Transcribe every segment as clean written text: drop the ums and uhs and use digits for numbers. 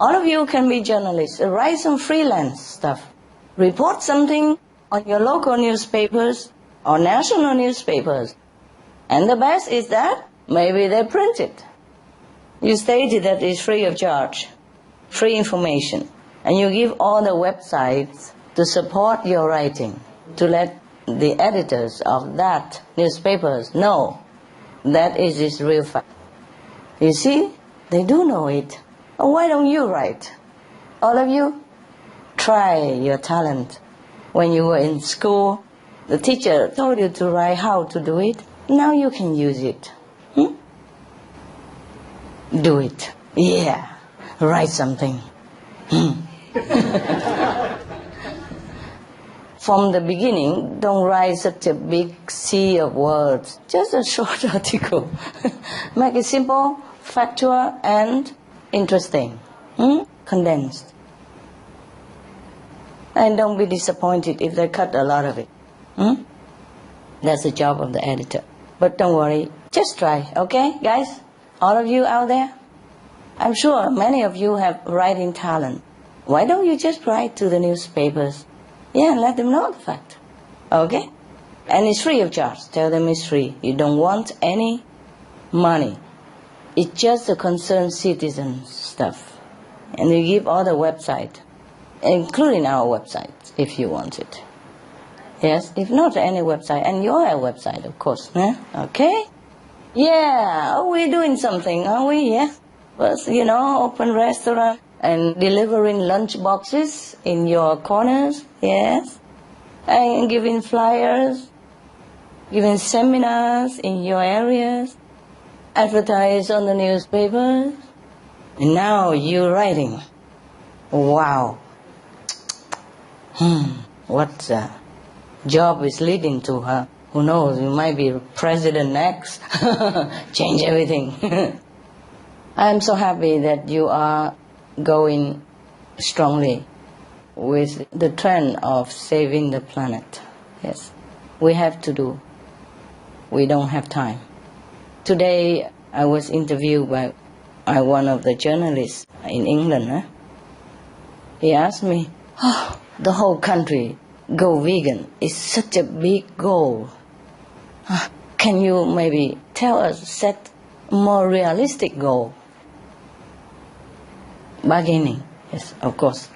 All of you can be journalists. Write some freelance stuff. Report something on your local newspapers or national newspapers. And the best is that maybe they print it. You stated that it's free of charge, free information. And you give all the websites to support your writing, to let the editors of that newspapers know that it is real fact. You see, they do know it. Why don't you write? All of you, try your talent. When you were in school, the teacher told you to write how to do it. Now you can use it. Do it. Yeah, write something. From the beginning, don't write such a big sea of words. Just a short article. Make it simple, factual, and interesting. Condensed. And don't be disappointed if they cut a lot of it. That's the job of the editor. But don't worry, just try, okay, guys? All of you out there? I'm sure many of you have writing talent. Why don't you just write to the newspapers? Yeah, and let them know the fact. Okay? And it's free of charge. Tell them it's free. You don't want any money. It's just the concerned citizen stuff. And you give all the website, including our website, if you want it. Yes, if not any website, and your website, of course. Okay? Yeah, we're doing something, aren't we? Yeah. First, open restaurant and delivering lunch boxes in your corners. Yes. And giving flyers, giving seminars in your areas, advertise on the newspapers. And now you're writing. Wow. What job is leading to her? Who knows, you might be president next. Change everything. I'm so happy that you are going strongly with the trend of saving the planet. Yes, we have to do. We don't have time. Today I was interviewed by one of the journalists in England. He asked me, the whole country go vegan is such a big goal. Can you maybe tell us, set a more realistic goal? Bargaining, yes, of course.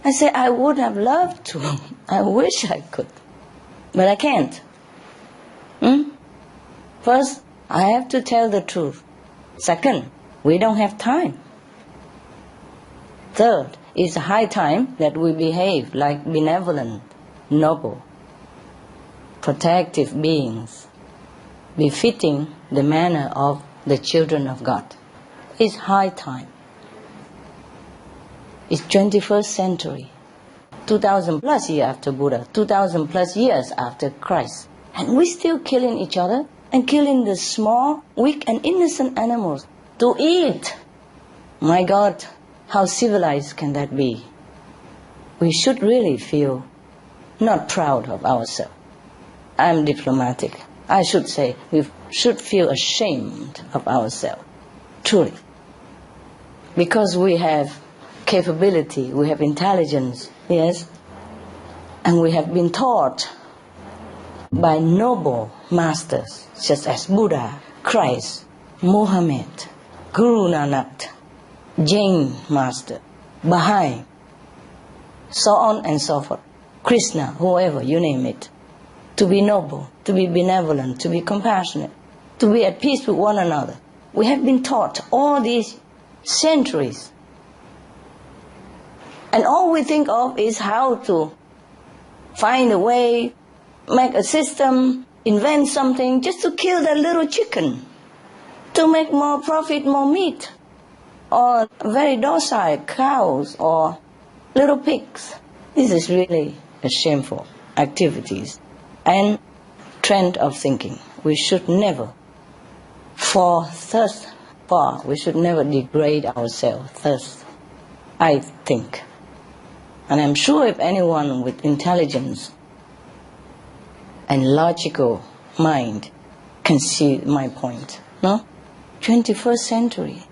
I said, I would have loved to. I wish I could. But I can't. First, I have to tell the truth. Second, we don't have time. Third, it's high time that we behave like benevolent, noble, protective beings, befitting the manner of the children of God. It's high time. It's 21st century, 2,000 plus years after Buddha, 2,000 plus years after Christ. And we're still killing each other and killing the small, weak and innocent animals to eat. My God, how civilized can that be? We should really feel not proud of ourselves. I'm diplomatic. I should say we should feel ashamed of ourselves, truly. Because we have capability, we have intelligence, yes, and we have been taught by noble masters such as Buddha, Christ, Muhammad, Guru Nanak, Jain master, Baha'i, so on and so forth, Krishna, whoever, you name it, to be noble, to be benevolent, to be compassionate, to be at peace with one another. We have been taught all these centuries. And all we think of is how to find a way, make a system, invent something just to kill that little chicken, to make more profit, more meat, or very docile cows or little pigs. This is really a shameful activities and trend of thinking. We should never fall thus far. We should never degrade ourselves thus, I think. And I'm sure if anyone with intelligence and logical mind can see my point, no? 21st century.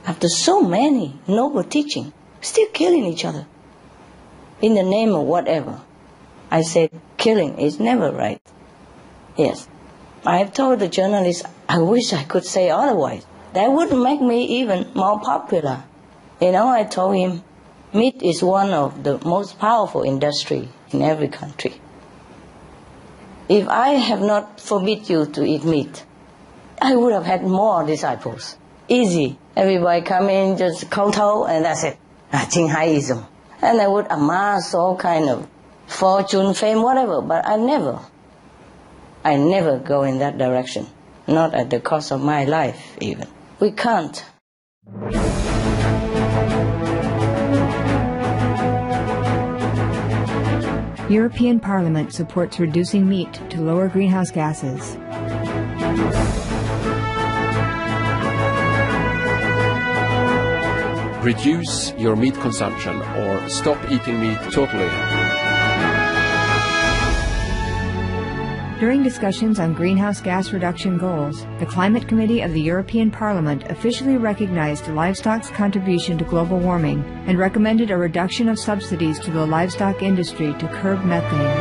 after so many noble teaching, still killing each other in the name of whatever. I said, killing is never right. Yes. I have told the journalist, I wish I could say otherwise. That would make me even more popular. You know, I told him, meat is one of the most powerful industry in every country. If I have not forbid you to eat meat, I would have had more disciples. Easy. Everybody come in, just kowtow, and that's it. CHINGHAIism. And I would amass all kind of fortune, fame, whatever, but I never go in that direction. Not at the cost of my life, even. We can't. European Parliament supports reducing meat to lower greenhouse gases. Reduce your meat consumption or stop eating meat totally. During discussions on greenhouse gas reduction goals, the Climate Committee of the European Parliament officially recognized livestock's contribution to global warming and recommended a reduction of subsidies to the livestock industry to curb methane.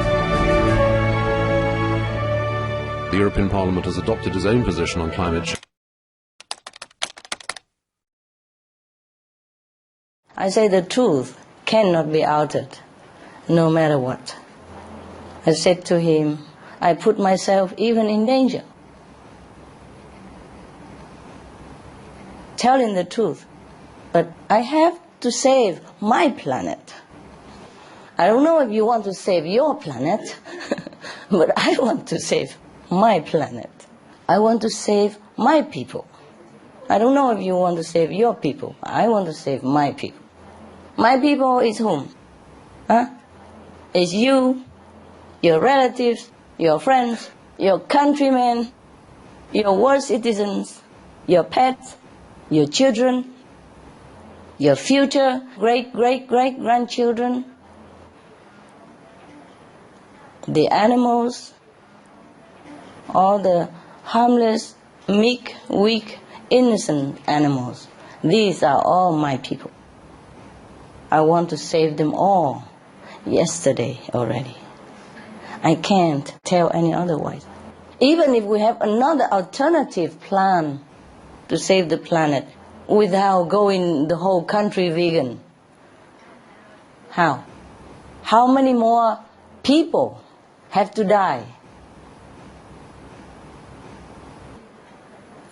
The European Parliament has adopted its own position on climate change. I say the truth cannot be altered, no matter what. I said to him, I put myself even in danger. Telling the truth, but I have to save my planet. I don't know if you want to save your planet, but I want to save my planet. I want to save my people. I don't know if you want to save your people. I want to save my people. My people is whom? It's you, your relatives, your friends, your countrymen, your world citizens, your pets, your children, your future great-great-great-grandchildren, the animals, all the harmless, meek, weak, innocent animals. These are all my people. I want to save them all yesterday already. I can't tell any otherwise. Even if we have another alternative plan to save the planet without going the whole country vegan, how? How many more people have to die?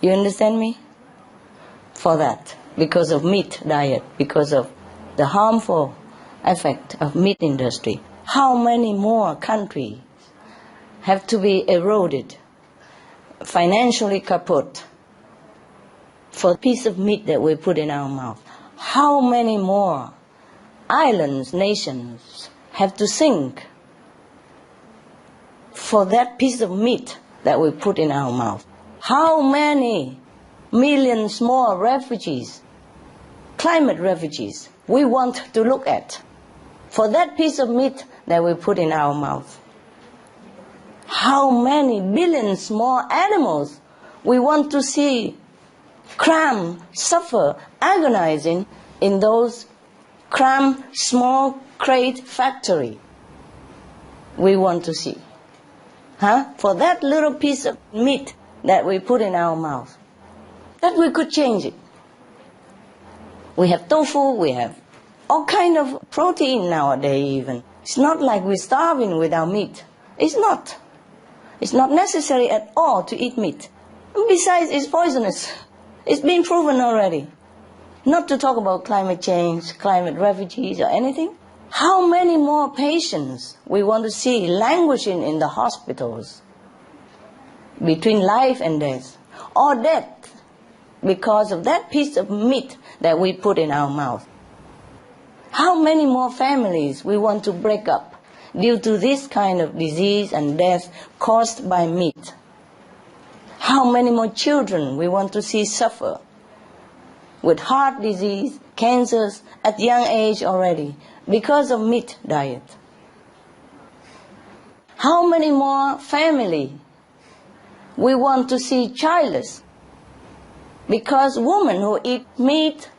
You understand me? For that, because of meat diet, because of the harmful effect of meat industry. How many more countries have to be eroded, financially kaput, for a piece of meat that we put in our mouth? How many more islands, nations have to sink for that piece of meat that we put in our mouth? How many millions more refugees, climate refugees, we want to look at for that piece of meat that we put in our mouth? How many billions more animals we want to see cram, suffer, agonizing in those cram, small crate factory we want to see? For that little piece of meat that we put in our mouth, that we could change it. We have tofu, we have all kind of protein nowadays even. It's not like we're starving without meat. It's not. It's not necessary at all to eat meat. Besides, it's poisonous. It's been proven already. Not to talk about climate change, climate refugees or anything. How many more patients we want to see languishing in the hospitals between life and death, or death because of that piece of meat that we put in our mouth? How many more families we want to break up due to this kind of disease and death caused by meat? How many more children we want to see suffer with heart disease, cancers at young age already because of meat diet? How many more family we want to see childless Because women who eat meat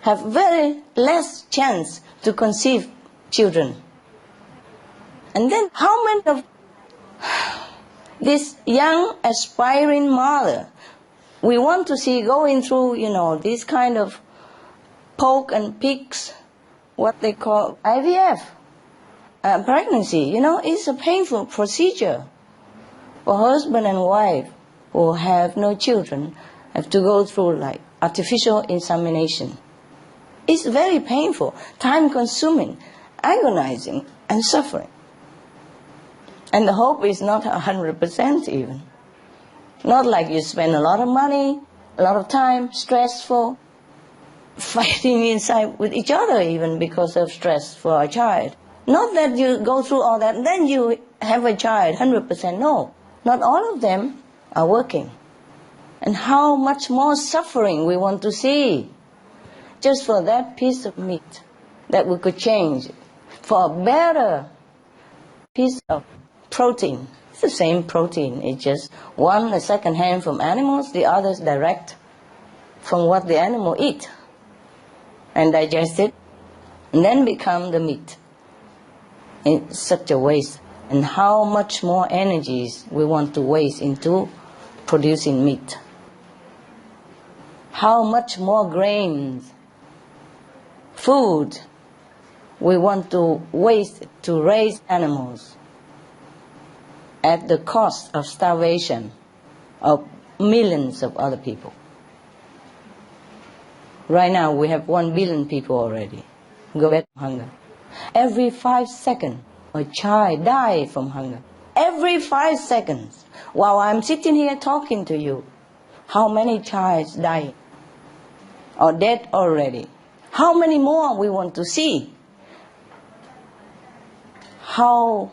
have very less chance to conceive children. And then how many of this young aspiring mother we want to see going through, this kind of poke and pigs, what they call IVF, pregnancy, it's a painful procedure for husband and wife who have no children, have to go through like artificial insemination. It's very painful, time-consuming, agonizing, and suffering. And the hope is not 100% even. Not like you spend a lot of money, a lot of time, stressful, fighting inside with each other even because of stress for a child. Not that you go through all that and then you have a child 100%. No, not all of them are working. And how much more suffering we want to see just for that piece of meat that we could change for a better piece of protein. It's the same protein. It's just one a second hand from animals, the others direct from what the animal eat and digest it and then become the meat. It's such a waste. And how much more energies we want to waste into producing meat. How much more grains, food we want to waste to raise animals at the cost of starvation of millions of other people. Right now we have 1 billion people already go back to hunger. Every 5 seconds a child dies from hunger. Every 5 seconds. While I'm sitting here talking to you, how many children die or dead already? How many more we want to see? How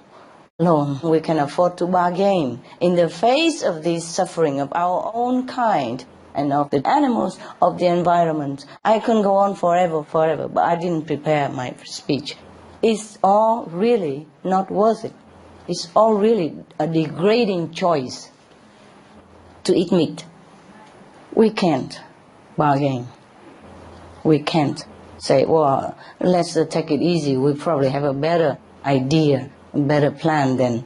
long we can afford to bargain in the face of this suffering of our own kind and of the animals, of the environment. I can go on forever, but I didn't prepare my speech. It's all really not worth it. It's all really a degrading choice to eat meat. We can't bargain. We can't say, well, let's take it easy. We probably have a better idea, a better plan than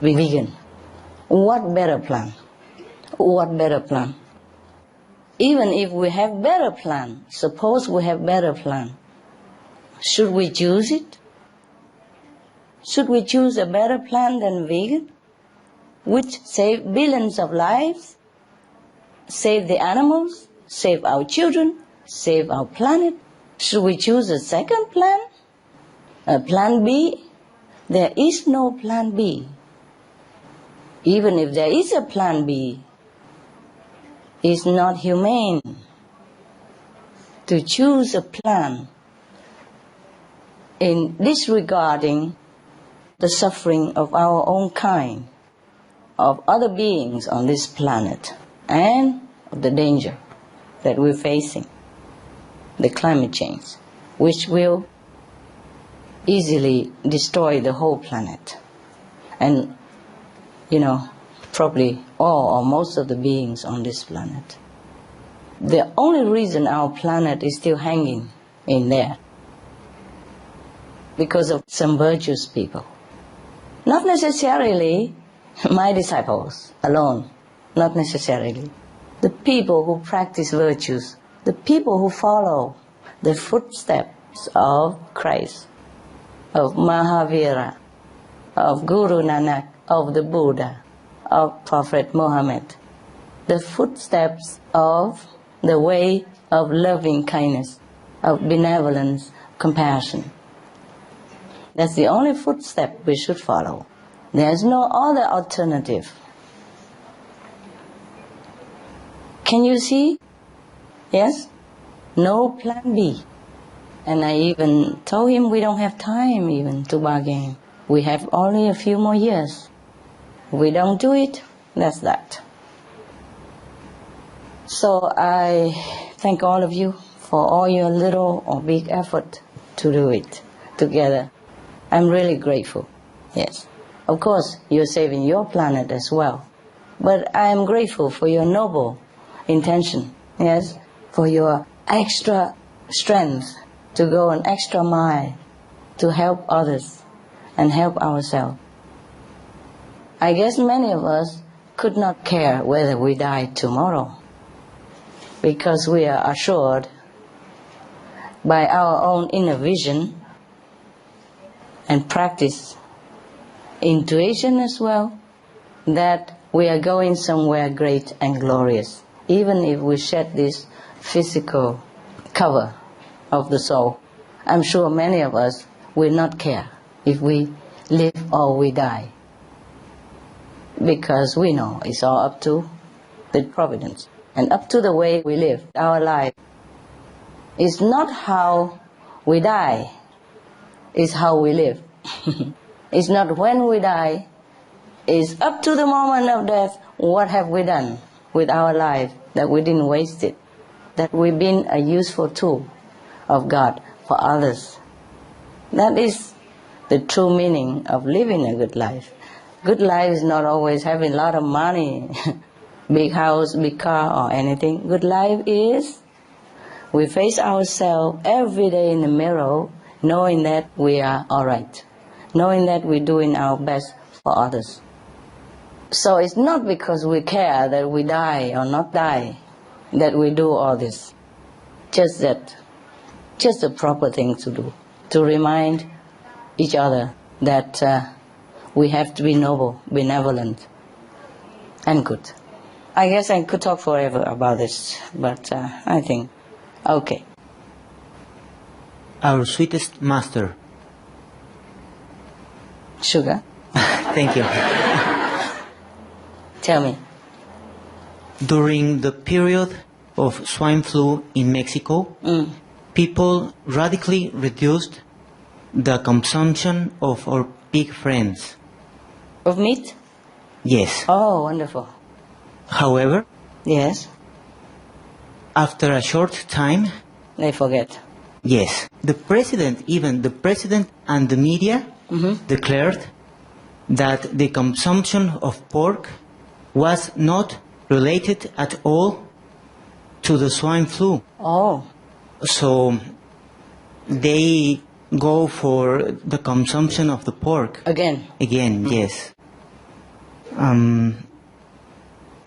be vegan. What better plan? What better plan? Even if we have better plan, suppose we have better plan, should we choose it? Should we choose a better plan than vegan, which save billions of lives, save the animals, save our children, save our planet? Should we choose a second plan? A plan B? There is no plan B. Even if there is a plan B, it's not humane to choose a plan in disregarding the suffering of our own kind, of other beings on this planet, and of the danger that we're facing, the climate change, which will easily destroy the whole planet. And, probably all or most of the beings on this planet. The only reason our planet is still hanging in there, because of some virtuous people. Not necessarily my disciples alone, not necessarily. The people who practice virtues, the people who follow the footsteps of Christ, of Mahavira, of Guru Nanak, of the Buddha, of Prophet Muhammad, the footsteps of the way of loving kindness, of benevolence, compassion. That's the only footstep we should follow. There's no other alternative. Can you see? Yes? No plan B. And I even told him we don't have time even to bargain. We have only a few more years. We don't do it, that's that. So I thank all of you for all your little or big effort to do it together. I'm really grateful, yes. Of course, you're saving your planet as well. But I am grateful for your noble intention, yes, for your extra strength to go an extra mile to help others and help ourselves. I guess many of us could not care whether we die tomorrow, because we are assured by our own inner vision and practice, intuition as well, that we are going somewhere great and glorious, even if we shed this physical cover of the soul. I'm sure many of us will not care if we live or we die, because we know it's all up to the providence and up to the way we live our life. It's not how we die, it's how we live. It's not when we die, it's up to the moment of death, what have we done with our life, that we didn't waste it, that we've been a useful tool of God for others. That is the true meaning of living a good life. Good life is not always having a lot of money, big house, big car or anything. Good life is we face ourselves every day in the mirror knowing that we are all right, knowing that we're doing our best for others. So it's not because we care that we die or not die that we do all this. Just the proper thing to do, to remind each other that we have to be noble, benevolent, and good. I guess I could talk forever about this, but I think, okay. Our sweetest master. Sugar? Thank you. Tell me. During the period of swine flu in Mexico, people radically reduced the consumption of our pig friends. Of meat? Yes. Oh, wonderful. However, Yes, after a short time, they forget. yes, the president and the media declared that the consumption of pork was not related at all to the swine flu. Oh, So they go for the consumption of the pork. again. Again, yes.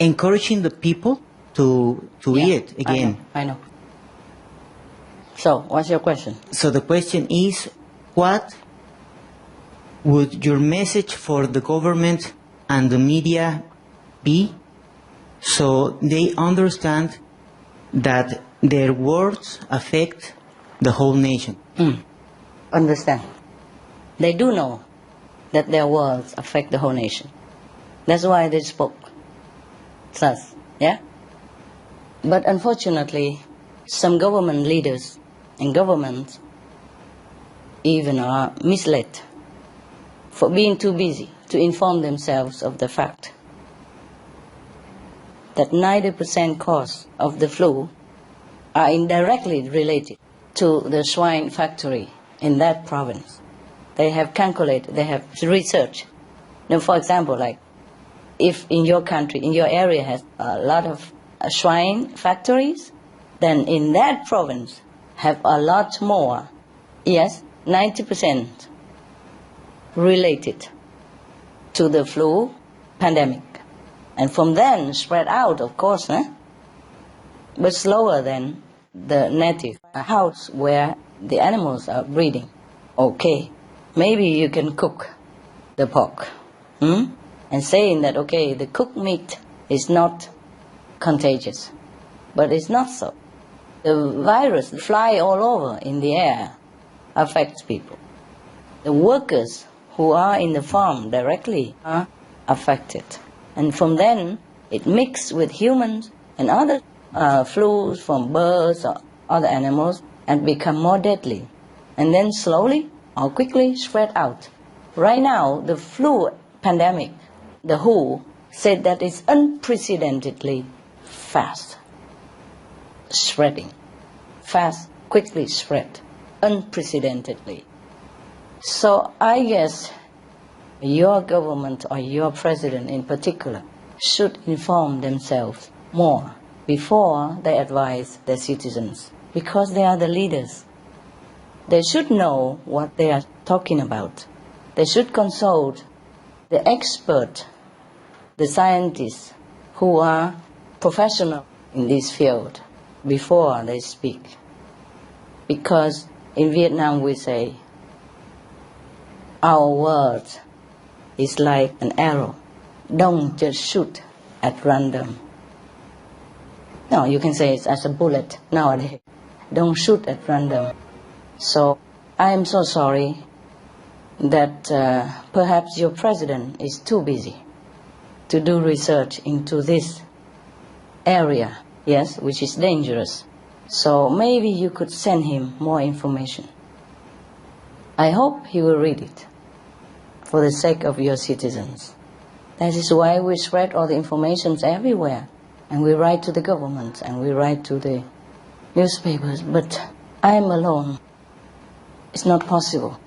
Encouraging the people to Yeah, eat again. I know. So, what's your question? So the question is, what would your message for the government and the media be so they understand that their words affect the whole nation? Understand. They do know that their words affect the whole nation. That's why they spoke thus, yeah? But unfortunately, some government leaders and governments even are misled for being too busy to inform themselves of the fact that 90% cause of the flu are indirectly related to the swine factory in that province. They have calculated, they have researched. Now, for example, like if in your country, in your area has a lot of swine factories, then in that province have a lot more, yes, 90% related to the flu pandemic. And from then spread out, of course, but slower than the native house where the animals are breeding. Okay, maybe you can cook the pork, and saying that, okay, the cooked meat is not contagious, but it's not so. The virus fly all over in the air, affects people. The workers who are in the farm directly are affected. And from then, it mixes with humans and other flus from birds or other animals and become more deadly. And then slowly or quickly spread out. Right now, the flu pandemic, the WHO said that it's unprecedentedly fast spreading. Fast, quickly spread, unprecedentedly. So I guess your government or your president in particular should inform themselves more before they advise their citizens, because they are the leaders. They should know what they are talking about. They should consult the expert, the scientists who are professional in this field before they speak. Because in Vietnam we say, our word is like an arrow. Don't just shoot at random. No, you can say it's as a bullet nowadays. Don't shoot at random. So I am so sorry that perhaps your president is too busy to do research into this area, yes, which is dangerous. So maybe you could send him more information. I hope he will read it for the sake of your citizens. That is why we spread all the information everywhere, and we write to the government, and we write to the newspapers. But I am alone. It's not possible.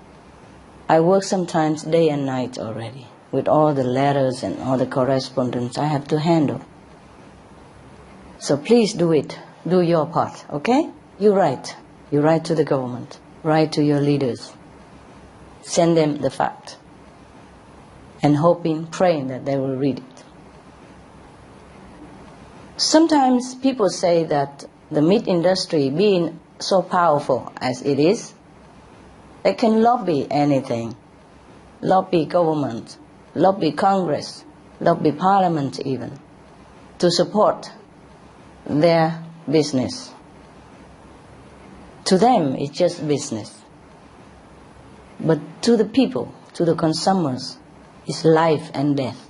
I work sometimes day and night already with all the letters and all the correspondence I have to handle. So please do it. Do your part, okay? You write. You write to the government. Write to your leaders. Send them the fact. And hoping, praying that they will read it. Sometimes people say that the meat industry, being so powerful as it is, they can lobby anything. Lobby government, lobby Congress, lobby Parliament even, to support their business. To them, it's just business. But to the people, to the consumers, it's life and death.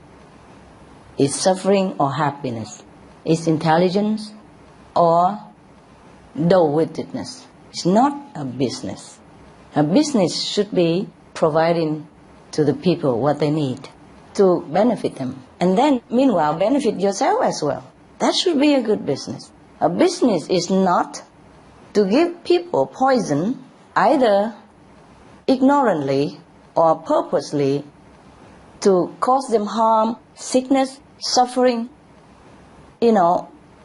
It's suffering or happiness. It's intelligence or dull-wittedness. It's not a business. A business should be providing to the people what they need to benefit them. And then, meanwhile, benefit yourself as well. That should be a good business. A business is not to give people poison either ignorantly or purposely to cause them harm, sickness, suffering,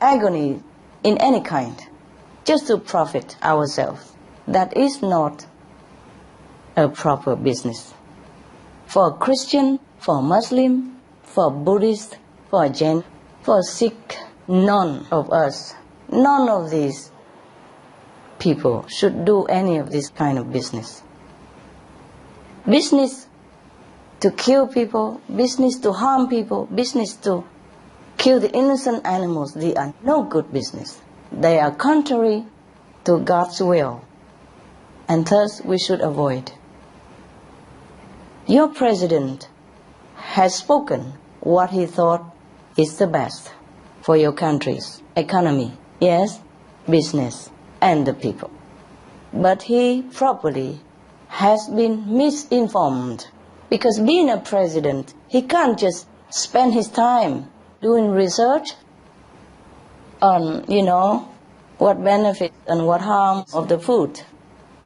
agony in any kind, just to profit ourselves. That is not a proper business. For a Christian, for a Muslim, for a Buddhist, for a Jain, for a Sikh, none of us, none of these people should do any of this kind of business. Business to kill people, business to harm people, business to kill the innocent animals, they are no good business. They are contrary to God's will, and thus we should avoid. Your president has spoken what he thought is the best for your country's economy, yes, business, and the people. But he probably has been misinformed, because being a president, he can't just spend his time doing research on, what benefits and what harms of the food.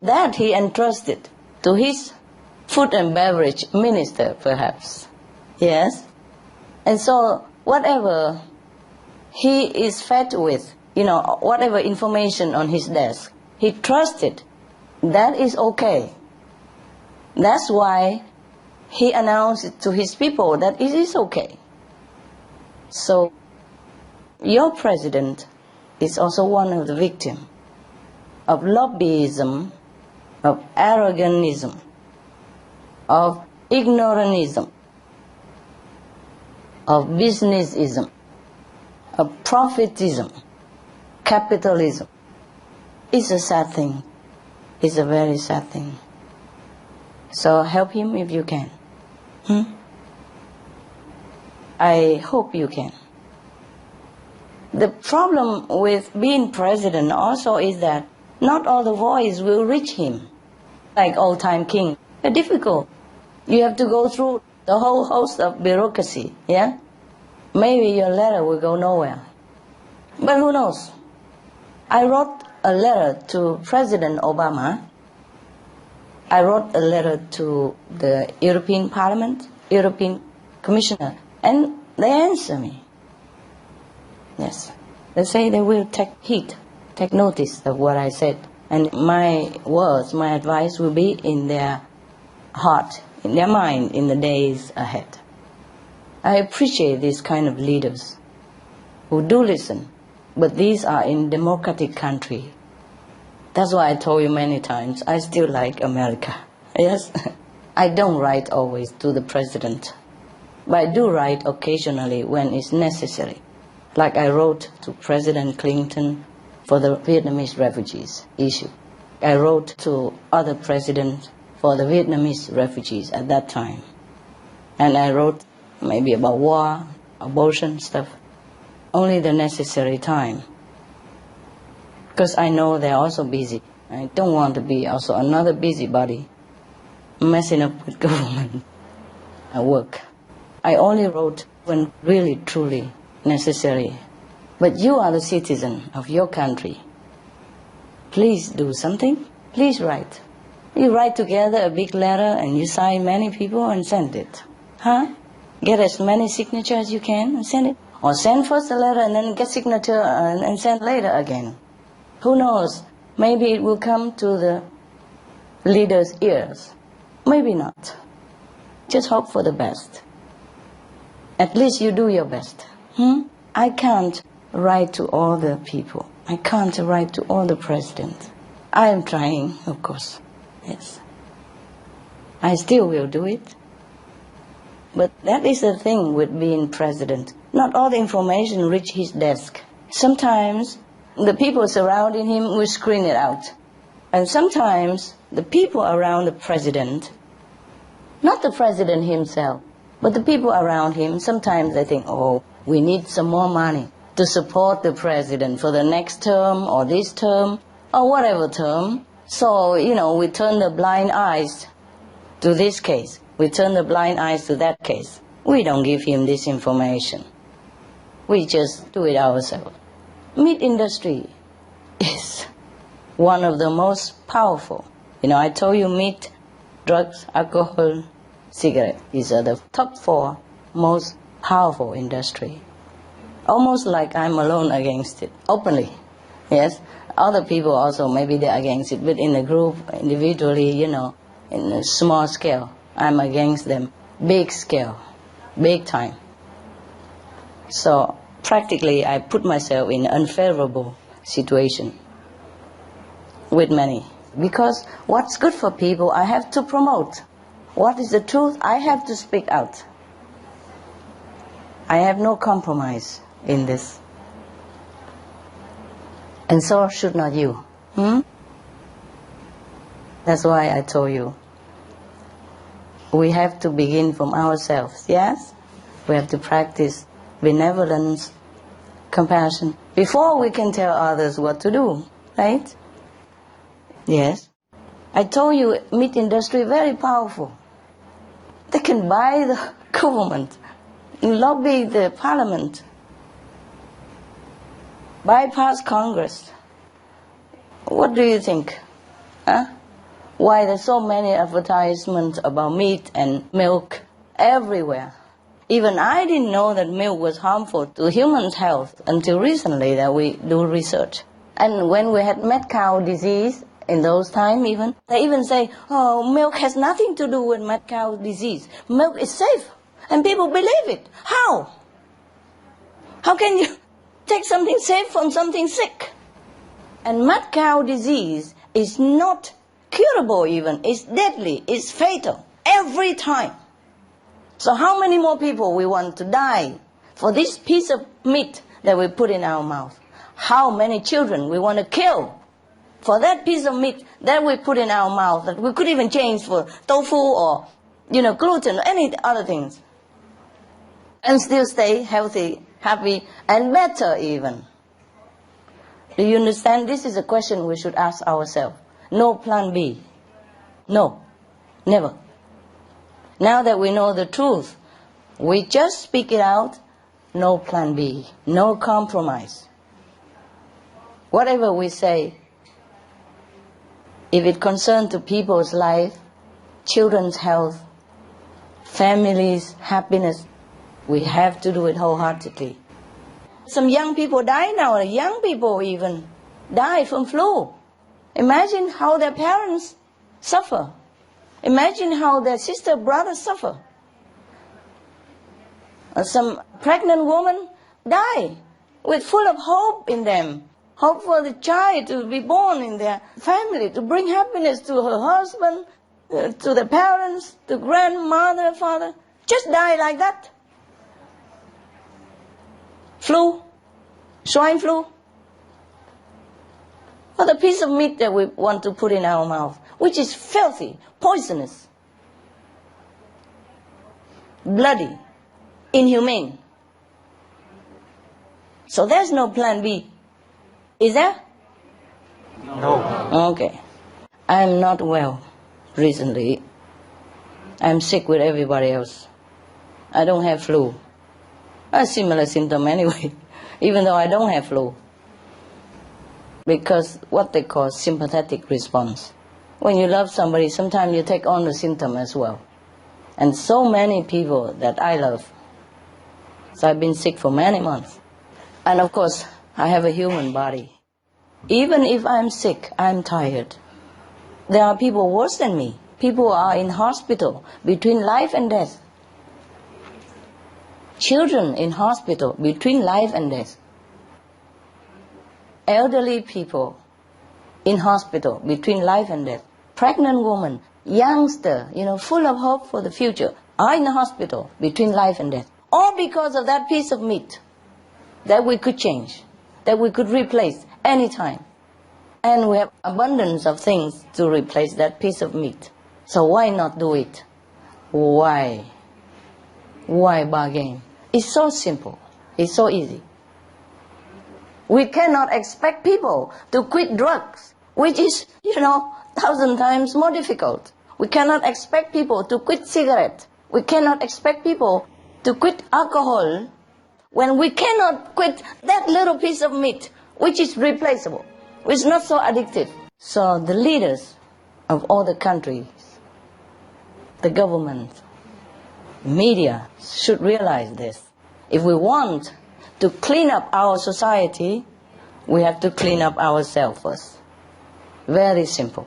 That he entrusted to his food and beverage minister, perhaps. Yes? And so, whatever he is fed with, whatever information on his desk, he trusted. That is okay. That's why he announced it to his people that it is okay. So, your president is also one of the victims of lobbyism, of arrogantism, of ignorantism, of businessism, of profitism, capitalism. It's a sad thing. It's a very sad thing. So help him if you can. I hope you can. The problem with being president also is that not all the voice will reach him. Like old-time king. It's difficult. You have to go through the whole host of bureaucracy, yeah? Maybe your letter will go nowhere. But who knows? I wrote a letter to President Obama. I wrote a letter to the European Parliament, European Commissioner, and they answer me. Yes. They say they will take heed, take notice of what I said. And my words, my advice will be in their heart, in their mind, in the days ahead. I appreciate these kind of leaders who do listen, but these are in democratic country. That's why I told you many times, I still like America. Yes? I don't write always to the president, but I do write occasionally when it's necessary. Like I wrote to President Clinton for the Vietnamese refugees issue. I wrote to other presidents for the Vietnamese refugees at that time. And I wrote maybe about war, abortion stuff, only the necessary time. Because I know they're also busy. I don't want to be also another busybody messing up with government work. I only wrote when really, truly necessary. But you are the citizen of your country. Please do something. Please write. You write together a big letter and you sign many people and send it. Huh? Get as many signatures as you can and send it. Or send first a letter and then get signature and send later again. Who knows? Maybe it will come to the leader's ears. Maybe not. Just hope for the best. At least you do your best. I can't write to all the people. I can't write to all the presidents. I am trying, of course. Yes. I still will do it. But that is the thing with being president. Not all the information reach his desk. Sometimes the people surrounding him will screen it out. And sometimes the people around the president, not the president himself, but the people around him, sometimes they think, oh, we need some more money to support the president for the next term or this term or whatever term. So, we turn the blind eyes to this case. We turn the blind eyes to that case. We don't give him this information. We just do it ourselves. Meat industry is one of the most powerful. I told you meat, drugs, alcohol, cigarette. These are the top 4 most powerful industry. Almost like I'm alone against it, openly. Yes, other people also, maybe they're against it, but in a group, individually, in a small scale, I'm against them. Big scale, big time. So practically I put myself in an unfavorable situation with many. Because what's good for people, I have to promote. What is the truth, I have to speak out. I have no compromise in this. And so should not you. That's why I told you. We have to begin from ourselves, yes? We have to practice benevolence, compassion, before we can tell others what to do, right? Yes. I told you, meat industry very powerful. They can buy the government, lobby the parliament, bypass Congress. What do you think? Why there's so many advertisements about meat and milk everywhere? Even I didn't know that milk was harmful to human health until recently that we do research. And when we had mad cow disease, in those times even, they even say, oh, milk has nothing to do with mad cow disease. Milk is safe. And people believe it. How? How can you take something safe from something sick? And mad cow disease is not curable even. It's deadly. It's fatal. Every time. So how many more people we want to die for this piece of meat that we put in our mouth? How many children we want to kill for that piece of meat that we put in our mouth that we could even change for tofu or, gluten or any other things. And still stay healthy, happy, and better even. Do you understand? This is a question we should ask ourselves. No plan B. No. Never. Now that we know the truth, we just speak it out. No plan B. No compromise. Whatever we say, if it concerns to people's life, children's health, families' happiness, we have to do it wholeheartedly. Some young people die now, young people even die from flu. Imagine how their parents suffer. Imagine how their sister, brother suffer. Some pregnant woman die with full of hope in them. Hope for the child to be born in their family, to bring happiness to her husband, to the parents, to grandmother, father. Just die like that. Flu, swine flu. For the piece of meat that we want to put in our mouth, which is filthy, poisonous, bloody, inhumane. So there's no plan B. Is there? No. Okay. I'm not well recently. I'm sick with everybody else. I don't have flu. A similar symptom anyway, even though I don't have flu. Because what they call sympathetic response. When you love somebody, sometimes you take on the symptom as well. And so many people that I love. So I've been sick for many months. And of course, I have a human body. Even if I'm sick, I'm tired. There are people worse than me. People are in hospital between life and death. Children in hospital between life and death. Elderly people in hospital between life and death. Pregnant woman, youngster, full of hope for the future, are in the hospital between life and death. All because of that piece of meat that we could change, that we could replace anytime. And we have abundance of things to replace that piece of meat. So why not do it? Why? Why bargain? It's so simple. It's so easy. We cannot expect people to quit drugs, which is, 1,000 times more difficult. We cannot expect people to quit cigarette. We cannot expect people to quit alcohol when we cannot quit that little piece of meat, which is replaceable, which is not so addictive. So the leaders of all the countries, the government, media should realize this. If we want to clean up our society, we have to clean up ourselves first. Very simple.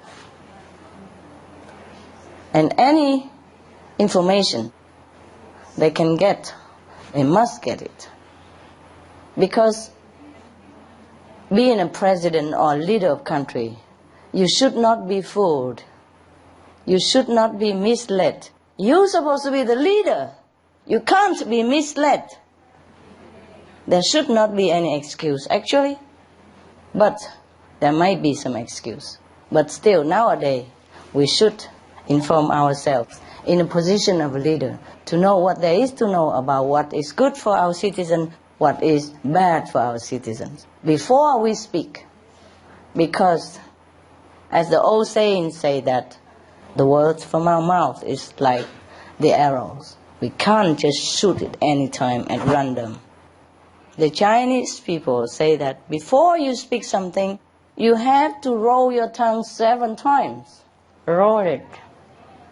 And any information they can get, they must get it. Because being a president or leader of country, you should not be fooled. You should not be misled. You're supposed to be the leader. You can't be misled. There should not be any excuse, actually. But there might be some excuse. But still, nowadays, we should inform ourselves in a position of a leader to know what there is to know about what is good for our citizens, what is bad for our citizens, before we speak. Because, as the old sayings say that, the words from our mouth is like the arrows. We can't just shoot it any time at random. The Chinese people say that before you speak something, you have to roll your tongue 7 times. Roll it.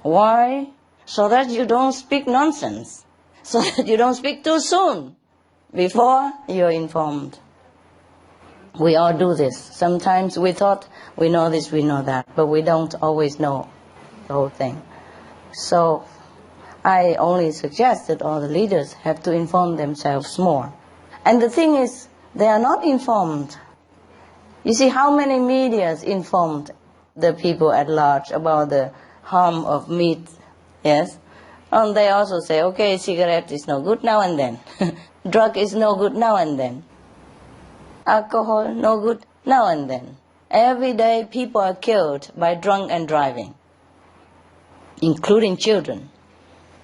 Why? So that you don't speak nonsense. So that you don't speak too soon before you're informed. We all do this. Sometimes we thought we know this, we know that, but we don't always know the whole thing. So I only suggest that all the leaders have to inform themselves more. And the thing is, they are not informed. You see how many medias informed the people at large about the harm of meat, yes? And they also say, okay, cigarette is no good now and then. Drug is no good now and then. Alcohol, no good now and then. Every day people are killed by drunk and driving, including children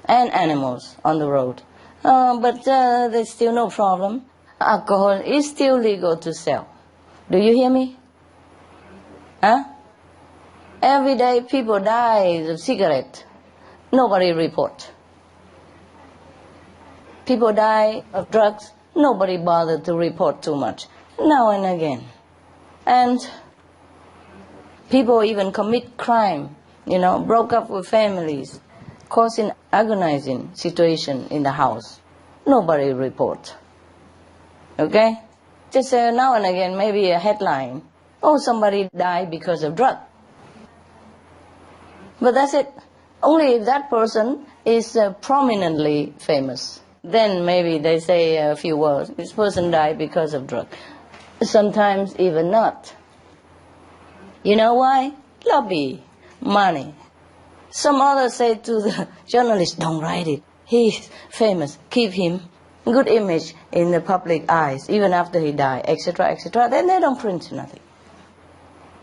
and animals on the road. But there's still no problem. Alcohol is still legal to sell. Do you hear me? Huh? Every day people die of cigarette. Nobody report. People die of drugs. Nobody bothered to report too much. Now and again. And people even commit crime, broke up with families, causing agonizing situation in the house. Nobody report. Okay? Just now and again, maybe a headline. Oh, somebody died because of drug. But that's it. Only if that person is prominently famous. Then maybe they say a few words. This person died because of drug. Sometimes even not. You know why? Lobby. Money. Some others say to the journalist, don't write it. He's famous. Keep him. Good image in the public eyes, even after he died, etc., etc. Then they don't print nothing.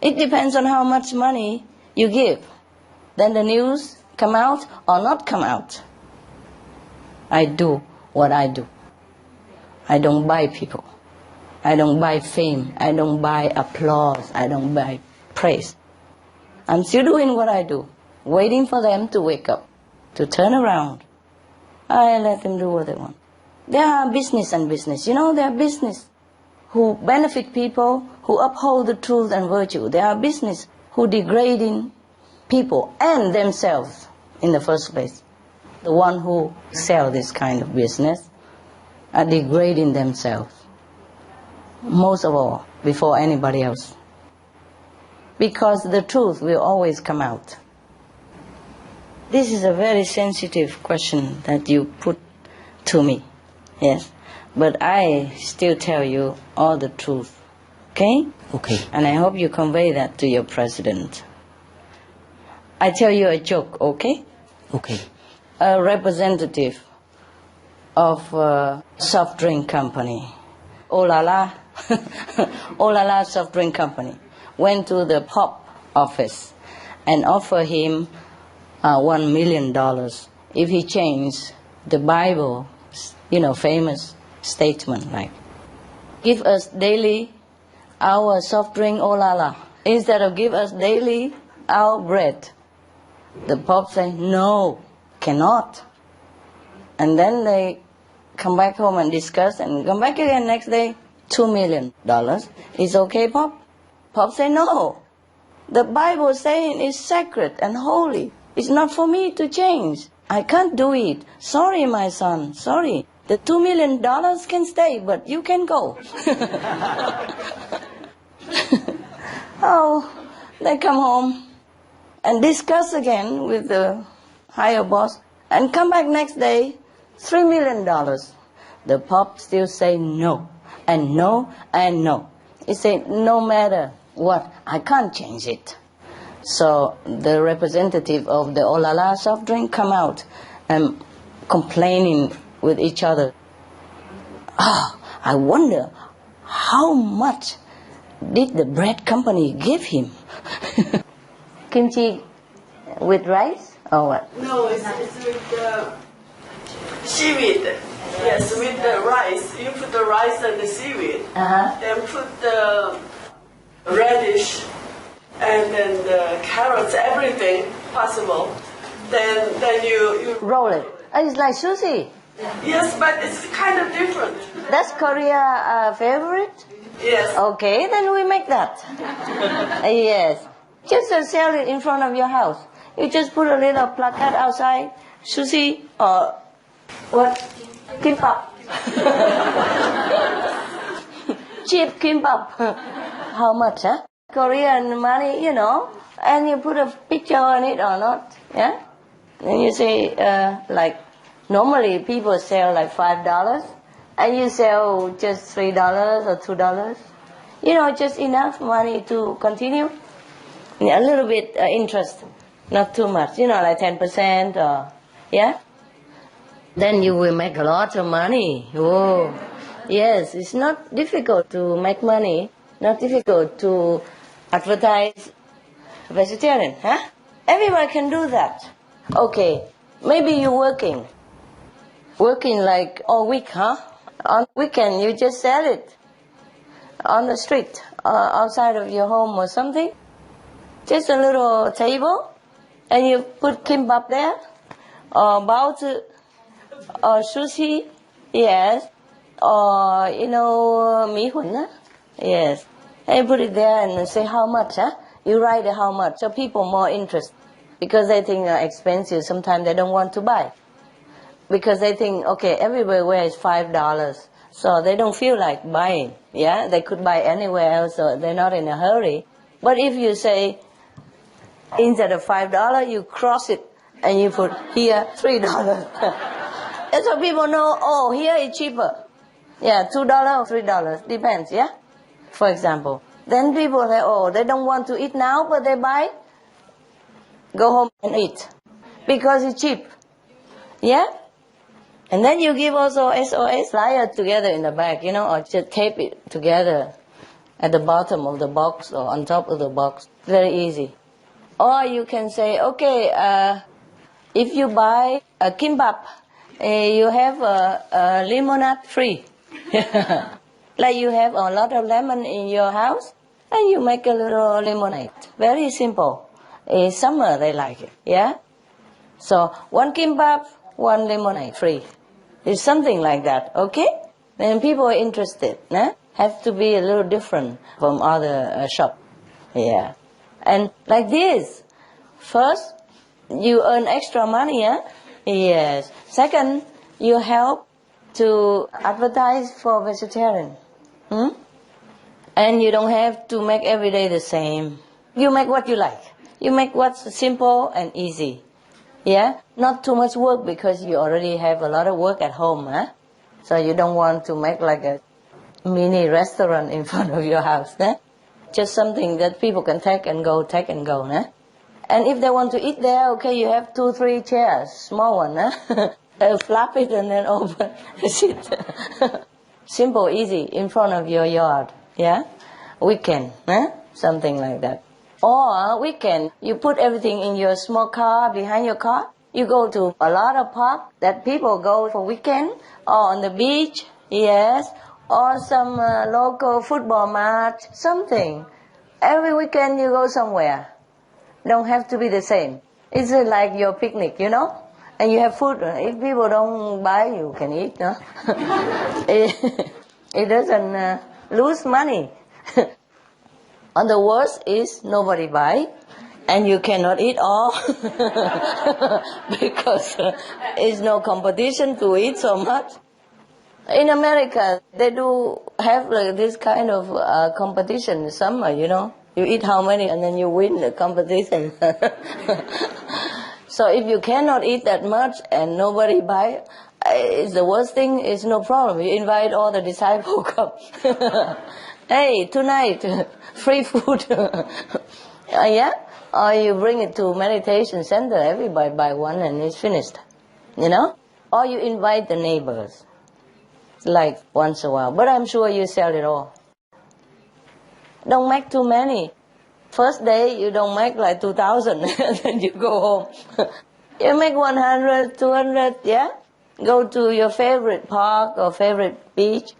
It depends on how much money you give. Then the news come out or not come out. I do what I do. I don't buy people. I don't buy fame. I don't buy applause. I don't buy praise. I'm still doing what I do, waiting for them to wake up, to turn around. I let them do what they want. There are business and business. You know, there are business who benefit people, who uphold the truth and virtue. There are business who degrading people and themselves in the first place. The one who sell this kind of business are degrading themselves. Most of all, before anybody else. Because the truth will always come out. This is a very sensitive question that you put to me. Yes, but I still tell you all the truth, okay? Okay. And I hope you convey that to your president. I tell you a joke, okay? Okay. A representative of a soft drink company, Oh La La, Oh La La soft drink company, went to the PHÁP office and offered him $1 million if he changed the Bible, you know, famous statement like, give us daily our soft drink, oh la la, instead of give us daily our bread. The Pope say, no, cannot. And then they come back home and discuss and come back again next day, $2 million. Is okay, Pope? Pope say, no. The Bible saying it's sacred and holy. It's not for me to change. I can't do it. Sorry, my son, sorry. The $2 million can stay, but you can go. Oh, they come home and discuss again with the higher boss and come back next day, $3 million. The Pope still say no, and no, and no. He said, no matter what, I can't change it. So the representative of the Olala soft drink come out and complaining with each other. Ah, I wonder how much did the bread company give him? Kimchi with rice or what? No, it's with seaweed. Yes, with the rice. You put the rice and the seaweed. Then put the radish and then the carrots, everything possible. Then you roll it. It's like sushi. Yes, but it's kind of different. That's Korea favorite? Yes. Okay, then we make that. Yes. Just sell it in front of your house. You just put a little placard outside, sushi or what? Kimbap. Cheap kimbap. How much, huh? Korean money, you know, and you put a picture on it or not, yeah? And you say, like, normally people sell like $5, and you sell just $3 or $2. You know, just enough money to continue. A little bit interest, not too much, you know, like 10% or, yeah? Then you will make a lot of money. Oh, yes, it's not difficult to make money, not difficult to advertise vegetarian, huh? Everyone can do that. Okay, maybe you're working like all week, huh? On weekend you just sell it on the street, outside of your home or something. Just a little table, and you put kimbap there, or baozi, or sushi, yes, or, you know, mi-hun, yes. And you put it there and say how much, huh? You write how much, so people more interested. Because they think expensive, sometimes they don't want to buy. Because they think, okay, everywhere is $5. So they don't feel like buying. Yeah, they could buy anywhere else, so they're not in a hurry. But if you say, instead of $5, you cross it and you put here $3. And so people know, oh, here it's cheaper. Yeah, $2 or $3, depends, yeah? For example. Then people say, oh, they don't want to eat now, but they buy, go home and eat. Because it's cheap. Yeah? And then you give also SOS flyer together in the back, you know, or just tape it together at the bottom of the box or on top of the box. Very easy. Or you can say, okay, if you buy a kimbap, you have a lemonade free. Like you have a lot of lemon in your house, and you make a little lemonade. Very simple. In summer they like it, yeah? So, one kimbap, one lemonade free. It's something like that, okay? Then people are interested, have to be a little different from other shop. Yeah. And like this, first, you earn extra money, yeah? Yes. Second, you help to advertise for vegetarian. And you don't have to make every day the same. You make what you like. You make what's simple and easy. Yeah? Not too much work because you already have a lot of work at home, huh? So you don't want to make like a mini restaurant in front of your house, huh? Just something that people can take and go, huh? And if they want to eat there, okay, you have 2-3 chairs, small one, huh? Flap it and then open, sit. Simple, easy, in front of your yard, yeah? Weekend, huh? Something like that. Or weekend, you put everything in your small car, behind your car. You go to a lot of park that people go for weekend, or on the beach, yes, or some local football match, something. Every weekend you go somewhere. Don't have to be the same. It's like your picnic, you know? And you have food. If people don't buy, you can eat, no? It doesn't lose money. And the worst is nobody buy, and you cannot eat all because it's no competition to eat so much. In America, they do have like this kind of competition in summer, you know. You eat how many and then you win the competition. So if you cannot eat that much and nobody buy, it's the worst thing, it's no problem. You invite all the disciples come. Hey, tonight, free food. Yeah? Or you bring it to meditation center, everybody buy one and it's finished. You know? Or you invite the neighbors. Like once a while. But I'm sure you sell it all. Don't make too many. First day you don't make like 2,000 and then you go home. You make 100, 200, yeah? Go to your favorite park or favorite beach.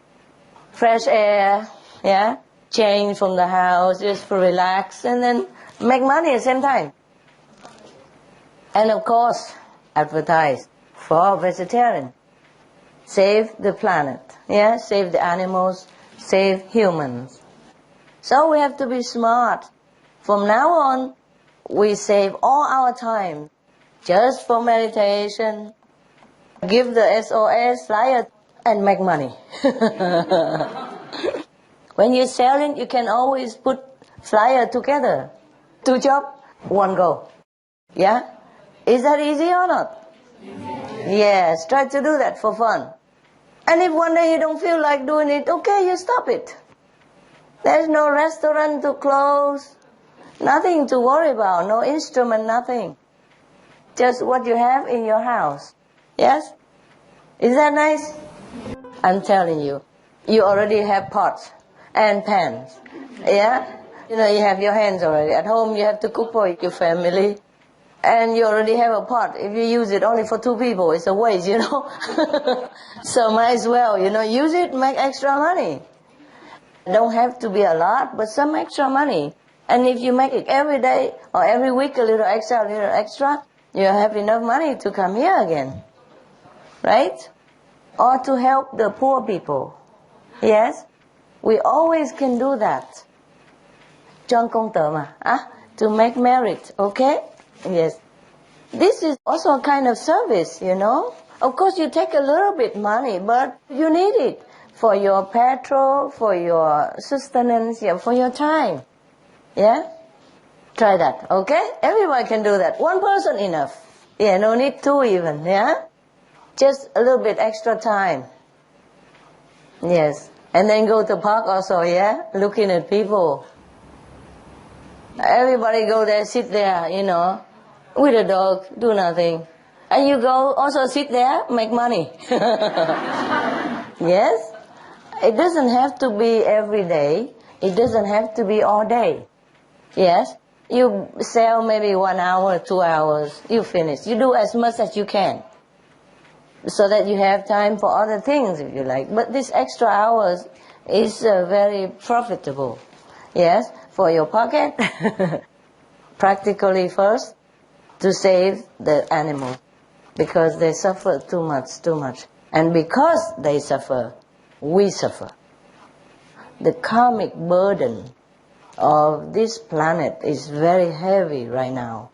Fresh air, yeah? Change from the house, just for relax, and then make money at the same time. And of course, advertise for vegetarian. Save the planet, yeah? Save the animals, save humans. So we have to be smart. From now on, we save all our time just for meditation, give the SOS flyer, and make money. When you sell it, you can always put flyer together. 2 jobs, 1 goal. Yeah? Is that easy or not? Yes, try to do that for fun. And if one day you don't feel like doing it, okay, you stop it. There's no restaurant to close, nothing to worry about, no instrument, nothing. Just what you have in your house. Yes? Is that nice? I'm telling you, you already have pots and pans. Yeah? You know, you have your hands already. At home, you have to cook for your family. And you already have a pot. If you use it only for 2 people, it's a waste, you know. So might as well, you know, use it, make extra money. Don't have to be a lot, but some extra money. And if you make it every day or every week a little extra, you have enough money to come here again. Right? Or to help the poor people. Yes? We always can do that. Chọn công tử mà. To make merit, okay? Yes. This is also a kind of service, you know. Of course, you take a little bit money, but you need it. for your petrol, for your sustenance, yeah, for your time. Yeah? Try that, okay? Everyone can do that. One person enough. Yeah, no need two even, yeah? Just a little bit extra time. Yes. And then go to park also, yeah? Looking at people. Everybody go there, sit there, you know, with a dog, do nothing. And you go also sit there, make money. Yes? It doesn't have to be every day. It doesn't have to be all day. Yes? You sell maybe 1 hour, 2 hours, you finish. You do as much as you can, so that you have time for other things if you like. But this extra hours is very profitable. Yes? For your pocket, practically first, to save the animals, because they suffer too much. And because they suffer, we suffer. The karmic burden of this planet is very heavy right now.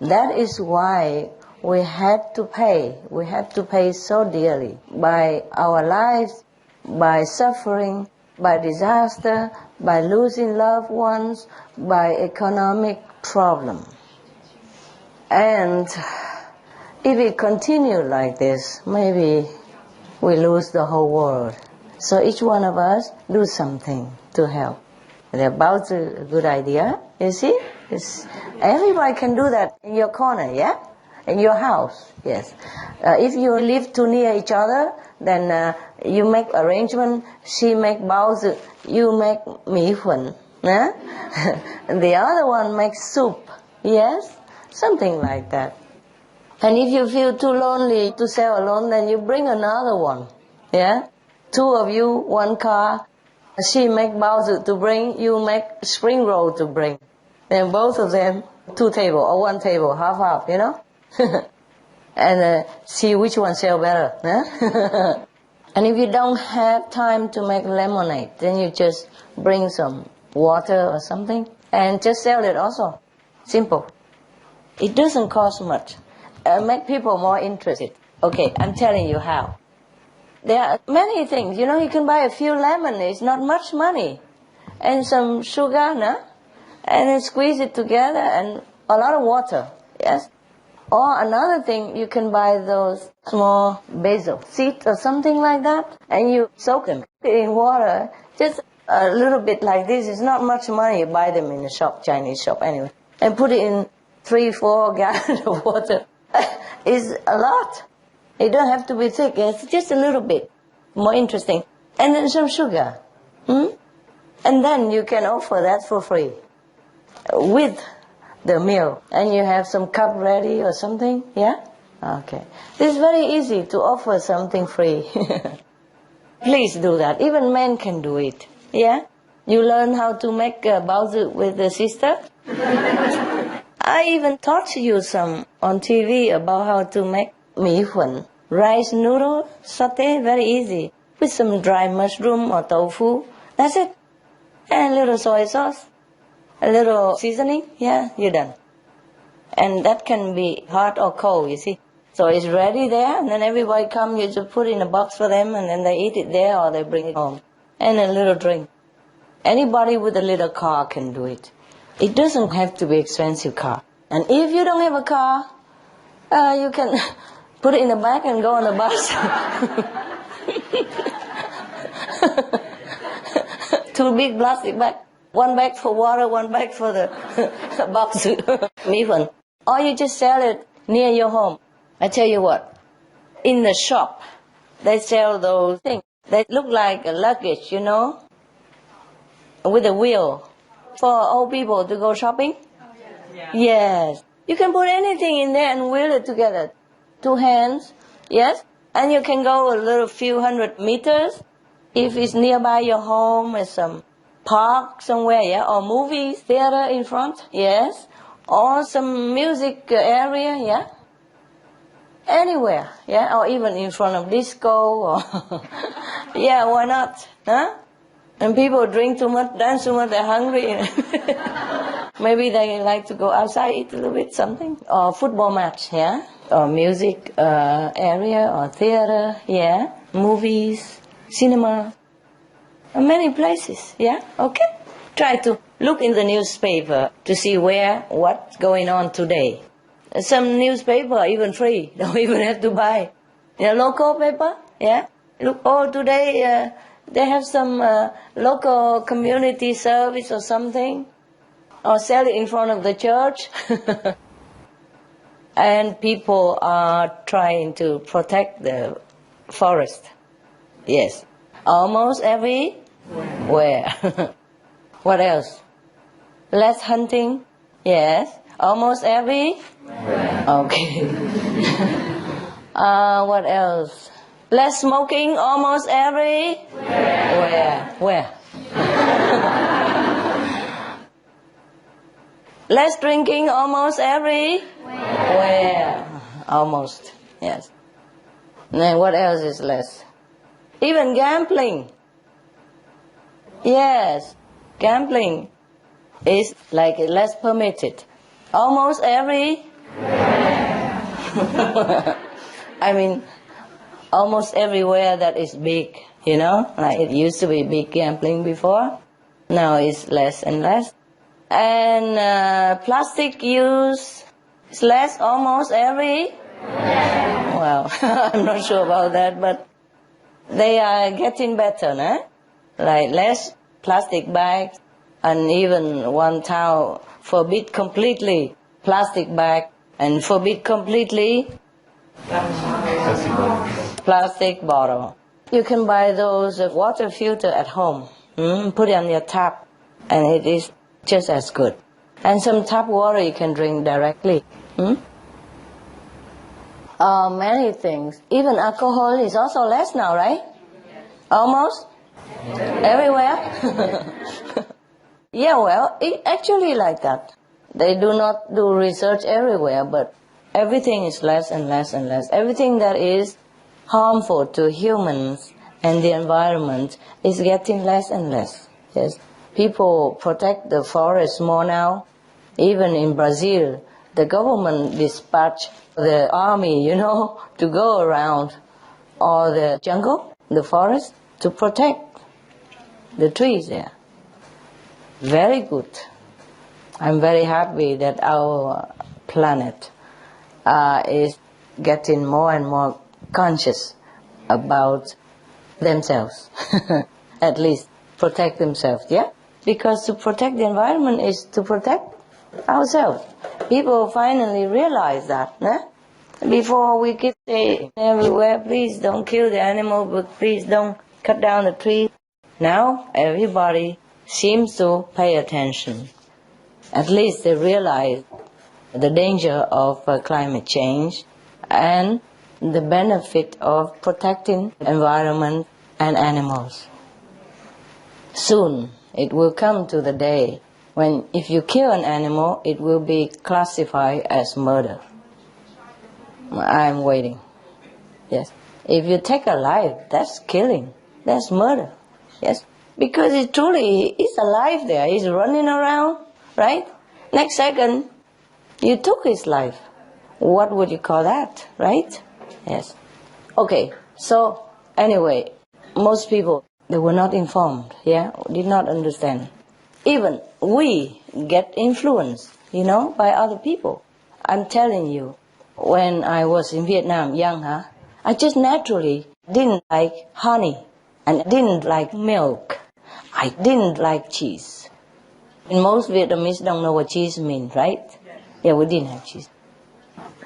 That is why we had to pay so dearly by our lives, by suffering, by disaster, by losing loved ones, by economic problem. And if we continue like this, maybe we lose the whole world. So each one of us do something to help. The about a good idea, you see? Everybody can do that in your corner, yeah? In your house, yes. If you live too near each other, then you make arrangement. She make baozi, you make miễn. Yeah? And the other one makes soup, yes? Something like that. And if you feel too lonely to sail alone, then you bring another one, yeah? Two of you, one car. She make baozi to bring, you make spring roll to bring. Then both of them, 2 tables or 1 table, half, you know? And see which one sell better. Huh? And if you don't have time to make lemonade, then you just bring some water or something and just sell it also. Simple. It doesn't cost much. Make people more interested. Okay, I'm telling you how. There are many things. You know, you can buy a few lemons. It's not much money. And some sugar, no? And then squeeze it together and a lot of water. Yes? Or another thing, you can buy those small basil seeds or something like that, and you soak them in water. Just a little bit like this. It's not much money. You buy them in a shop, Chinese shop anyway. And put it in 3-4 gallons of water. It's a lot. It don't have to be thick. It's just a little bit more interesting. And then some sugar. And then you can offer that for free with the meal. And you have some cup ready or something. Yeah? Okay. It's very easy to offer something free. Please do that. Even men can do it. Yeah? You learn how to make baozi with the sister? I even taught you some on TV about how to make miễn, rice noodle sauté, very easy, with some dry mushroom or tofu. That's it. And a little soy sauce, a little seasoning, yeah, you're done. And that can be hot or cold, you see. So it's ready there, and then everybody come, you just put it in a box for them, and then they eat it there or they bring it home. And a little drink. Anybody with a little car can do it. It doesn't have to be expensive car. And if you don't have a car, you can put it in the back and go on the bus. 2 big plastic bags. 1 bag for water, 1 bag for the box miễn. Or you just sell it near your home. I tell you what, in the shop, they sell those things. They look like a luggage, you know, with a wheel for old people to go shopping. Yes. You can put anything in there and wheel it together. 2 hands, yes? And you can go a little few 100 meters. If it's nearby your home, there's some park somewhere, yeah? Or movie theater in front, yes? Or some music area, yeah? Anywhere, yeah? Or even in front of disco, or... yeah, why not, huh? And people drink too much, dance too much, they're hungry. Maybe they like to go outside, eat a little bit, something. Or football match, yeah? Or music area, or theater, yeah? Movies, cinema. Many places, yeah, okay. Try to look in the newspaper to see what's going on today. Some newspaper are even free, don't even have to buy. Local paper, yeah. Look, today they have some local community service or something, or sell it in front of the church. And people are trying to protect the forest. Yes, almost everywhere. What else? Less hunting? Yes, almost everywhere. Okay. What else? Less smoking, almost everywhere. Where? Less drinking, almost everywhere. Almost, yes. And what else is less? Even gambling. Yes, gambling is like less permitted. Almost everywhere. I mean, almost everywhere that is big, like it used to be big gambling before. Now it's less and less. And plastic use is less almost everywhere. Well, I'm not sure about that, but they are getting better, no? Like less plastic bags, and even one town forbid completely plastic bag and forbid completely plastic bottle. You can buy those water filter at home, put it on your tap, and it is just as good. And some tap water you can drink directly. Many things. Even alcohol is also less now, right? Almost? Everywhere? Yeah, well, it actually like that. They do not do research everywhere, but everything is less and less and less. Everything that is harmful to humans and the environment is getting less and less. Yes. People protect the forest more now. Even in Brazil, the government dispatch the army, to go around all the jungle, the forest, to protect the trees there. Very good. I'm very happy that our planet is getting more and more conscious about themselves. At least protect themselves, yeah? Because to protect the environment is to protect ourselves. People finally realize that, né? Before we keep saying everywhere, please don't kill the animal, but please don't cut down the trees. Now everybody seems to pay attention. At least they realize the danger of climate change and the benefit of protecting the environment and animals. Soon it will come to the day when if you kill an animal, it will be classified as murder. I'm waiting. Yes. If you take a life, that's killing. That's murder. Yes. Because it truly is alive there. He's running around, right? Next second, you took his life. What would you call that, right? Yes. Okay. So, anyway, most people, they were not informed, did not understand. Even we get influenced, by other people. I'm telling you, when I was in Vietnam, young, I just naturally didn't like honey, and I didn't like milk. I didn't like cheese. And most Vietnamese don't know what cheese means, right? Yeah, we didn't have cheese.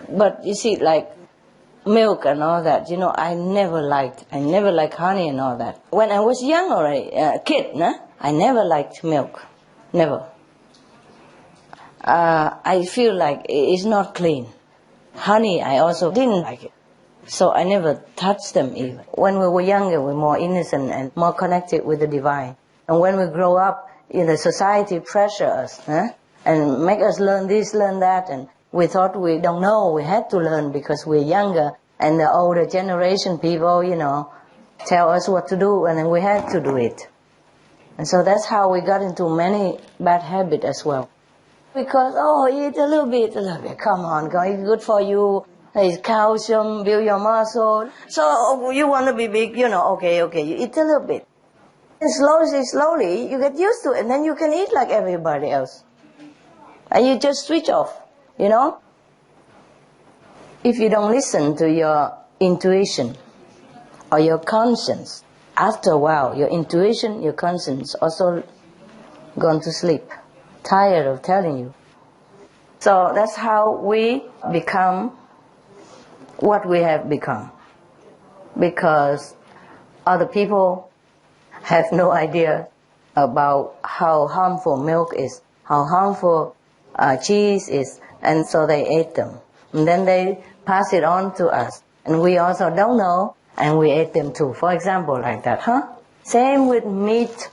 But you see, like milk and all that, I never liked honey and all that. When I was young already, kid, I never liked milk. Never. I feel like it's not clean. Honey, I also didn't like it. So I never touched them even. When we were younger, we were more innocent and more connected with the divine. And when we grow up, society pressure us, and make us learn this, learn that, and we thought we don't know, we had to learn because we're younger, and the older generation people, tell us what to do, and then we had to do it. And so that's how we got into many bad habits as well. Because, eat a little bit, come on, it's good for you, it's calcium, build your muscle. So you want to be big, okay, you eat a little bit. And slowly, you get used to it, and then you can eat like everybody else. And you just switch off, you know? If you don't listen to your intuition or your conscience, after a while, your intuition, your conscience also gone to sleep, tired of telling you. So that's how we become what we have become. Because other people have no idea about how harmful milk is, how harmful cheese is, and so they ate them. And then they pass it on to us. And we also don't know, and we ate them too. For example, like that, huh? Same with meat,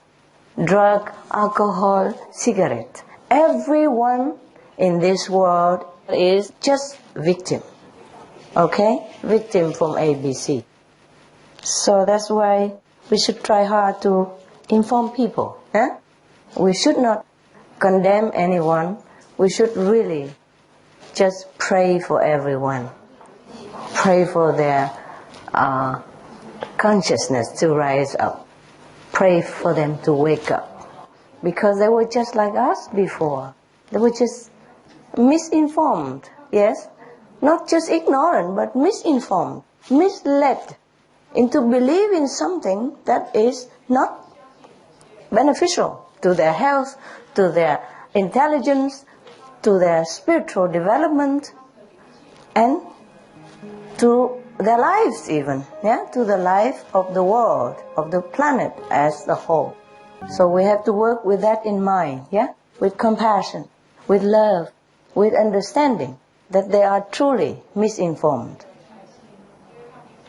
drug, alcohol, cigarette. Everyone in this world is just victim. Okay? Victim from ABC. So that's why we should try hard to inform people. Huh? We should not condemn anyone. We should really just pray for everyone. Pray for their consciousness to rise up. Pray for them to wake up. Because they were just like us before. They were just misinformed, yes? Not just ignorant, but misinformed, misled into believing something that is not beneficial to their health, to their intelligence, to their spiritual development, and to their lives even, yeah? To the life of the world, of the planet as a whole. So we have to work with that in mind, yeah? With compassion, with love, with understanding that they are truly misinformed,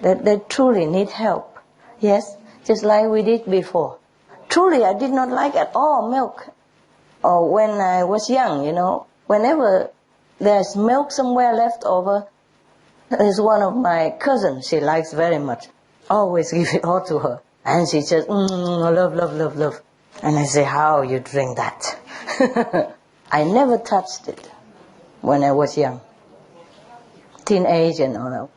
that they truly need help, yes? Just like we did before. Truly, I did not like at all milk. Or when I was young, you know, whenever there's milk somewhere left over, there's one of my cousins she likes very much. Always give it all to her. And she just, love, love, love, love. And I say, how you drink that? I never touched it when I was young. Teenage and all that.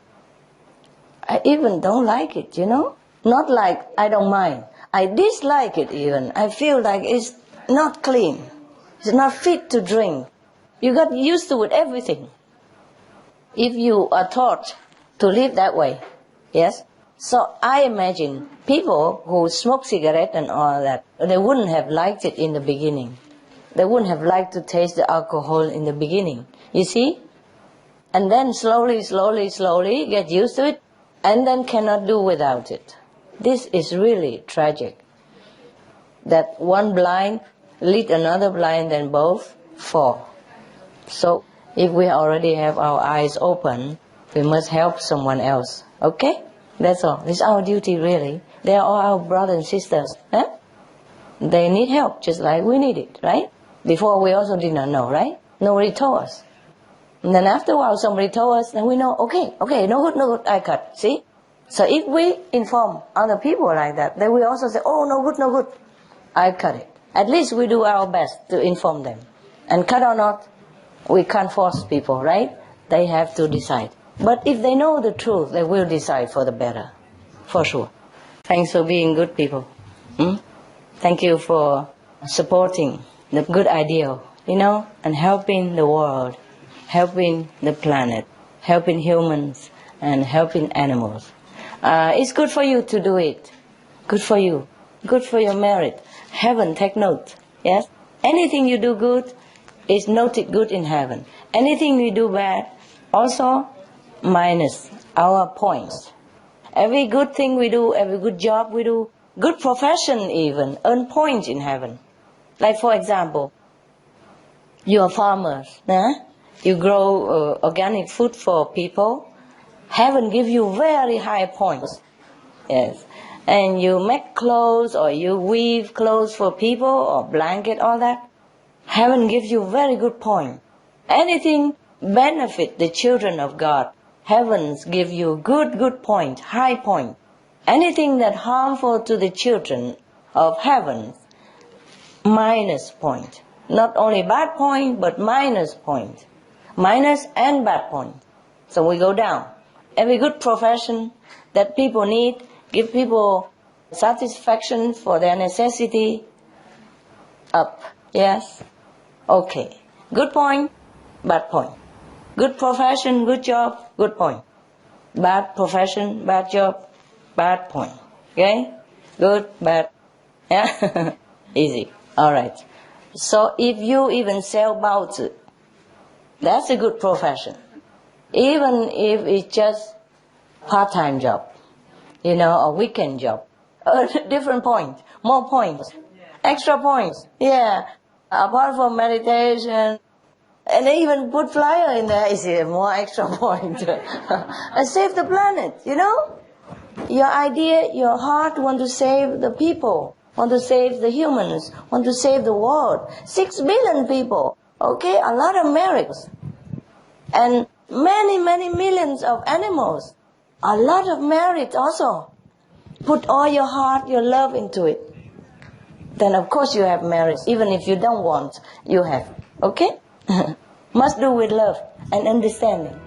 I even don't like it, you know? Not like I don't mind. I dislike it even. I feel like it's not clean. It's not fit to drink. You got used to it, everything. If you are taught to live that way, yes? So I imagine people who smoke cigarette and all that, they wouldn't have liked it in the beginning. They wouldn't have liked to taste the alcohol in the beginning. You see? And then slowly get used to it, and then cannot do without it. This is really tragic. That one blind lead another blind, then both fall. So if we already have our eyes open, we must help someone else. Okay? That's all. It's our duty, really. They are all our brothers and sisters. Huh? They need help, just like we need it, right? Before we also did not know, right? Nobody told us. And then after a while, somebody told us, then we know, okay, no good, I cut. See? So if we inform other people like that, then we also say, oh, no good, I cut it. At least we do our best to inform them. And cut or not, we can't force people, right? They have to decide. But if they know the truth, they will decide for the better, for sure. Thanks for being good people. Thank you for supporting the good ideal, you know, and helping the world, helping the planet, helping humans, and helping animals. It's good for you to do it. Good for you. Good for your merit. Heaven, take note. Yes? Anything you do good is noted good in heaven. Anything we do bad, also minus our points. Every good thing we do, every good job we do, good profession even, earn points in heaven. Like for example, you are farmers, you grow organic food for people, heaven give you very high points. Yes. And you make clothes or you weave clothes for people or blanket, all that, heaven gives you very good point. Anything benefit the children of God, heavens give you good point, high point. Anything that harmful to the children of heaven, minus point. Not only bad point, but minus point. Minus and bad point. So we go down. Every good profession that people need, give people satisfaction for their necessity, up. Yes? Okay. Good point, bad point. Good profession, good job, good point. Bad profession, bad job, bad point. Okay? Good, bad. Yeah? Easy. Alright. So if you even sell baozi, that's a good profession. Even if it's just part-time job, a weekend job. A different point, more points, extra points. Yeah. Apart from meditation, and they even put flyer in there, is it more extra point? And save the planet, Your idea, your heart want to save the people, want to save the humans, want to save the world. 6 billion people, okay? A lot of miracles. And many, many millions of animals. A lot of merit also. Put all your heart, your love into it. Then of course you have merit. Even if you don't want, you have. Okay? Must do with love and understanding.